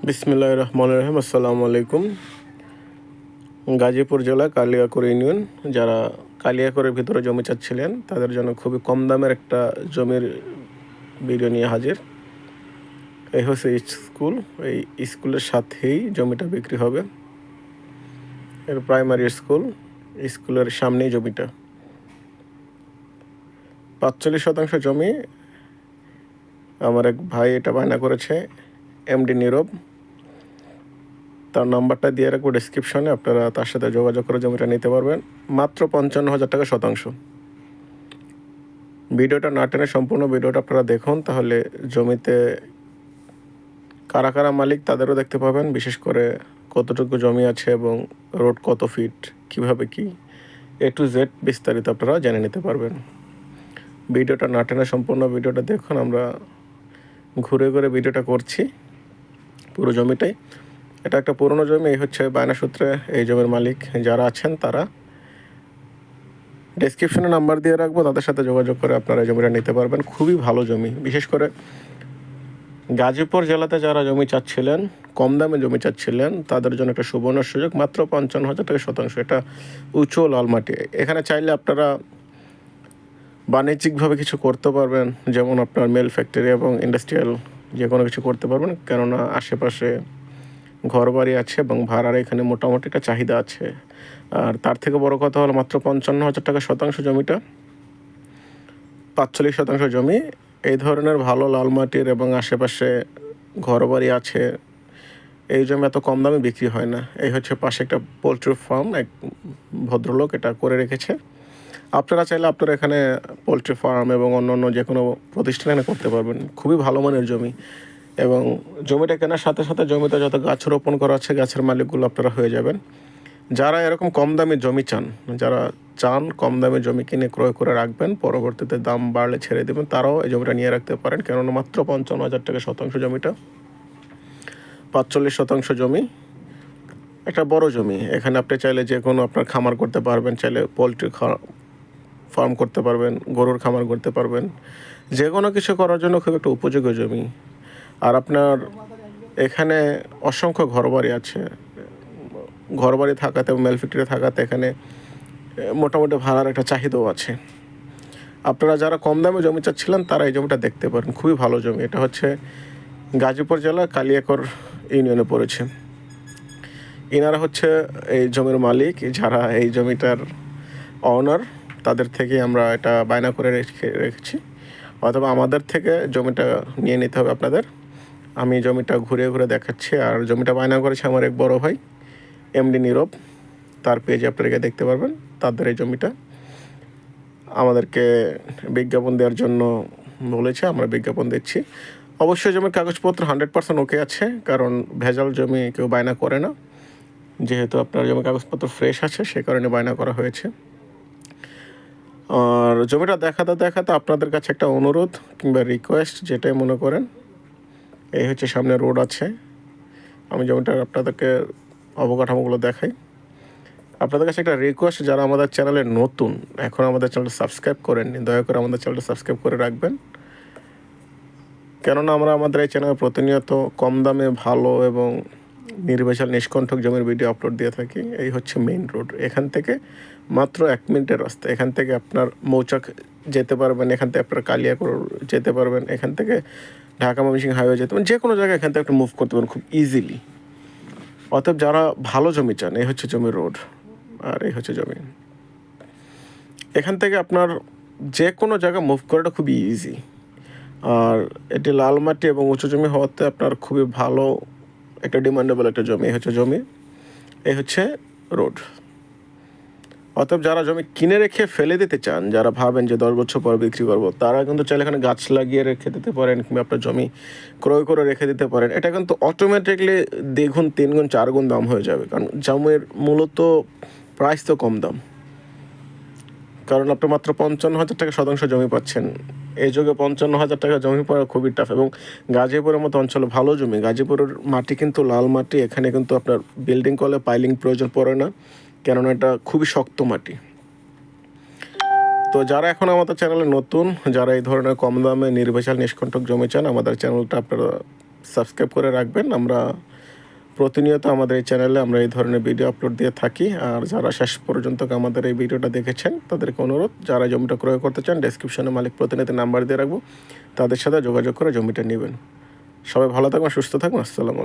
বিসমিল্লাহির রহমানির রহিম। আসসালামু আলাইকুম। গাজীপুর জেলা কালিয়াকৈর ইউনিয়ন, যারা কালিয়াকৈরের ভিতরে জমি চাচ্ছিলেন তাদের জন্য খুবই কম দামের একটা জমির ভিডিও নিয়ে হাজির। এই হচ্ছে স্কুল। এই স্কুলের সাথেই জমিটা বিক্রি হবে। এর প্রাইমারি স্কুল, স্কুলের সামনেই জমিটা। ৪৫ শতাংশ জমি আমার এক ভাই এটা বায়না করেছে, এমডি নীরব। তার নাম্বারটা দিয়ে রাখবো ডিসক্রিপশনে, আপনারা তার সাথে যোগাযোগ করে জমিটা নিতে পারবেন মাত্র ৫৫,০০০ টাকা শতাংশ। ভিডিওটা না টেনে সম্পূর্ণ ভিডিওটা আপনারা দেখুন, তাহলে জমিতে কারা কারা মালিক তাদেরও দেখতে পাবেন, বিশেষ করে কতটুকু জমি আছে এবং রোড কত ফিট, কিভাবে কি A to Z বিস্তারিত আপনারা জেনে নিতে পারবেন। ভিডিওটা না টেনে সম্পূর্ণ ভিডিওটা দেখুন। আমরা ঘুরে ঘুরে ভিডিওটা করছি পুরো জমিটাই। এটা একটা পুরনো জমি। এই হচ্ছে বায়না সূত্রে এই জমির মালিক যারা আছেন তারা। ডেসক্রিপশনে নাম্বার দিয়ে রাখবো, তাদের সাথে যোগাযোগ করে আপনারা এই জমিটা নিতে পারবেন। খুবই ভালো জমি, বিশেষ করে গাজীপুর জেলাতে যারা জমি চাচ্ছিলেন, কম দামে জমি চাচ্ছিলেন, তাদের জন্য একটা সুবর্ণ সুযোগ। মাত্র ৫৫,০০০ টাকা শতাংশ। এটা উঁচু লাল মাটি। এখানে চাইলে আপনারা বাণিজ্যিকভাবে কিছু করতে পারবেন, যেমন আপনার মেল ফ্যাক্টরি এবং ইন্ডাস্ট্রিয়াল যে কোনো কিছু করতে পারবেন, কেননা আশেপাশে ঘরবাড়ি আছে এবং ভাড়ার এখানে মোটামুটি একটা চাহিদা আছে। আর তার থেকে বড় কথা হলো মাত্র ৫৫,০০০ টাকা শতাংশ জমিটা। ৪৫ শতাংশ জমি। এই ধরনের ভালো লাল মাটির এবং আশেপাশে ঘরবাড়ি আছে, এই জমি এত কম দামে বিক্রি হয় না। এই হচ্ছে পাশে একটা পোলট্রি ফার্ম, এক ভদ্রলোক এটা করে রেখেছে। আপনারা চাইলে আপনারা এখানে পোলট্রি ফার্ম এবং অন্য যে কোনো প্রতিষ্ঠান এখানে করতে পারবেন। খুবই ভালো মানের জমি, এবং জমিটা কেনার সাথে সাথে জমিতে যত গাছ রোপণ করা আছে গাছের মালিকগুলো আপনারা হয়ে যাবেন। যারা এরকম কম দামে জমি চান, যারা চান কম দামে জমি কিনে ক্রয় করে রাখবেন, পরবর্তীতে দাম বাড়লে ছেড়ে দেবেন, তারাও এই জমিটা নিয়ে রাখতে পারেন। কেননা মাত্র ৫৫,০০০ টাকা শতাংশ জমিটা। ৪৫ শতাংশ জমি, একটা বড় জমি। এখানে আপনি চাইলে যে কোনো আপনার খামার করতে পারবেন, চাইলে পোলট্রি ফার্ম করতে পারবেন, গরুর খামার করতে পারবেন, যে কোনো কিছু করার জন্য খুব একটা উপযোগী জমি। আর আপনার এখানে অসংখ্য ঘরবাড়ি আছে। ঘরবাড়ি থাকাতে, মেল ফ্যাক্টরি থাকাতে এখানে মোটামুটি ভাড়ার একটা চাহিদাও আছে। আপনারা যারা কম দামে জমি চাচ্ছিলেন তারা এই জমিটা দেখতে পারেন। খুবই ভালো জমি। এটা হচ্ছে গাজীপুর জেলা কালিয়াকৈর ইউনিয়নে পড়েছে। এনারা হচ্ছে এই জমির মালিক, যারা এই জমিটার অনার। তাদের থেকে আমরা এটা বায়না করে রেখেছি, অথবা আমাদের থেকে জমিটা নিয়ে নিতে হবে আপনাদের। আমি জমিটা ঘুরে ঘুরে দেখাচ্ছি। আর জমিটা বায়না করেছে আমার এক বড় ভাই, এমডি নীরব। তার পেজে আপনারা দেখতে পারবেন। তাদের এই জমিটা আমাদেরকে বিজ্ঞাপন দেওয়ার জন্য বলেছে, আমরা বিজ্ঞাপন দিচ্ছি। অবশ্যই জমির কাগজপত্র 100% ওকে আছে, কারণ ভেজাল জমি কেউ বায়না করে না। যেহেতু আপনার জমির কাগজপত্র ফ্রেশ আছে, সে কারণে বায়না করা হয়েছে। আর জমিটা দেখাতে দেখাতে আপনাদের কাছে একটা অনুরোধ কিংবা রিকোয়েস্ট, যেটাই মনে করেন। এই হচ্ছে সামনে রোড আছে। আমি জমিটার আপনাদেরকে অবকাঠামোগুলো দেখাই। আপনাদের কাছে একটা রিকোয়েস্ট, যারা আমাদের চ্যানেলে নতুন, এখন আমাদের চ্যানেলটা সাবস্ক্রাইব করেননি, দয়া করে আমাদের চ্যানেলটা সাবস্ক্রাইব করে রাখবেন। কেননা আমরা আমাদের এই চ্যানেলে প্রতিনিয়ত কম দামে ভালো এবং নির্ভেজাল নিষ্কণ্ঠক জমির ভিডিও আপলোড দিয়ে থাকি। এই হচ্ছে মেইন রোড। এখান থেকে মাত্র 1 মিনিটের রাস্তা। এখান থেকে আপনার মৌচাক যেতে পারবেন, এখান থেকে আপনার কালিয়াকৈর যেতে পারবেন, এখান থেকে ঢাকা ময়মনসিংহ হাইওয়ে যেতে পারবেন, যে কোনো জায়গায় এখান থেকে আপনি মুভ করতে পারেন খুব ইজিলি। অতএব যারা ভালো জমি চান, এই হচ্ছে জমির রোড আর এই হচ্ছে জমি। এখান থেকে আপনার যে কোনো জায়গা মুভ করাটা খুবই ইজি। আর এটি লাল মাটি এবং উঁচু জমি হওয়াতে আপনার খুবই ভালো একটা ডিমান্ডেবল একটা জমি। এই হচ্ছে জমি, এই হচ্ছে রোড। অতএব যারা জমি কিনে রেখে ফেলে দিতে চান, যারা ভাবেন যে 10 বছর পর বিক্রি করবো, তারা কিন্তু চাইলে এখানে গাছ লাগিয়ে রেখে দিতে পারেন, কিংবা আপনার জমি ক্রয় করে রেখে দিতে পারেন। এটা কিন্তু অটোমেটিকলি 2 গুণ 3 গুণ 4 গুণ দাম হয়ে যাবে, কারণ জমির মূলত প্রাইস তো কম দাম। কারণ আপনি মাত্র ৫৫,০০০ টাকা শতাংশ জমি পাচ্ছেন। এই যুগে ৫৫,০০০ টাকা জমি পাওয়া খুবই টাফ। এবং গাজীপুরের মতো অঞ্চলে ভালো জমি। গাজীপুরের মাটি কিন্তু লাল মাটি। এখানে কিন্তু আপনার বিল্ডিং করলে পাইলিং প্রয়োজন পড়ে না, কেননা এটা খুবই শক্ত মাটি। তো যারা এখন আমাদের চ্যানেলে নতুন, যারা এই ধরনের কম দামে নির্ভেজাল নিষ্কণ্ঠক জমি চান, আমাদের চ্যানেলটা আপনারা সাবস্ক্রাইব করে রাখবেন। আমরা প্রতিনিয়ত আমাদের এই চ্যানেলে আমরা এই ধরনের ভিডিও আপলোড দিয়ে থাকি। আর যারা শেষ পর্যন্ত আমাদের এই ভিডিওটা দেখেছেন তাদেরকে অনুরোধ, যারা জমিটা ক্রয় করতে চান ডেসক্রিপশনে মালিক প্রতিনিধির নাম্বার দিয়ে রাখবো, তাদের সাথে যোগাযোগ করে জমিটা নেবেন। সবাই ভালো থাকবেন, সুস্থ থাকবেন। আসসালামু আলাইকুম।